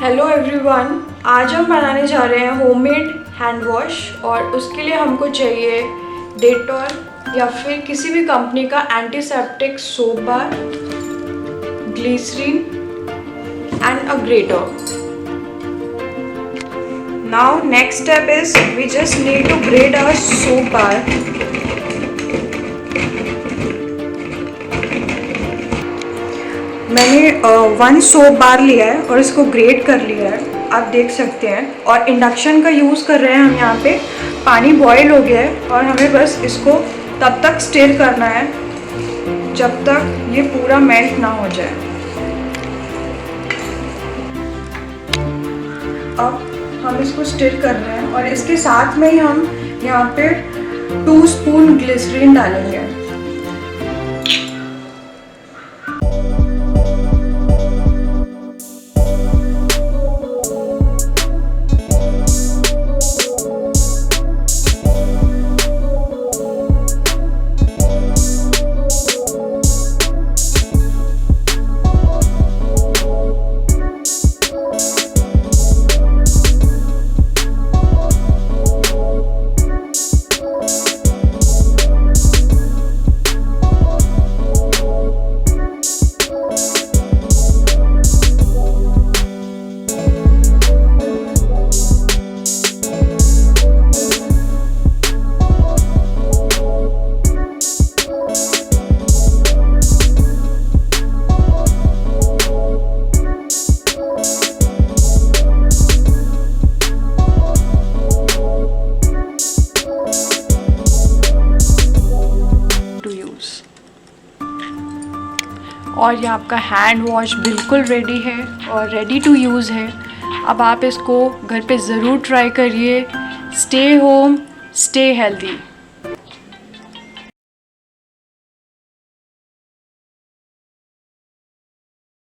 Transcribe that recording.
Hello everyone, आज हम बनाने जा रहे हैं होममेड हैंड वॉश और उसके लिए हमको चाहिए डेटॉल या फिर किसी भी कंपनी का antiseptic soap bar, glycerine and a grater. Now next step is we just need to grate our soap bar. मैंने 1 सोप बार लिया है और इसको ग्रेट कर लिया है, आप देख सकते हैं. और इंडक्शन का यूज़ कर रहे हैं हम यहाँ पे. पानी बॉईल हो गया है और हमें बस इसको तब तक स्टिर करना है जब तक ये पूरा मेल्ट ना हो जाए. अब हम इसको स्टिर कर रहे हैं और इसके साथ में ही हम यहाँ पे 2 स्पून ग्लिसरीन डालेंगे. और ये आपका हैंड वॉश बिल्कुल रेडी है और रेडी टू यूज़ है. अब आप इसको घर पे ज़रूर ट्राई करिए. Stay home, stay healthy.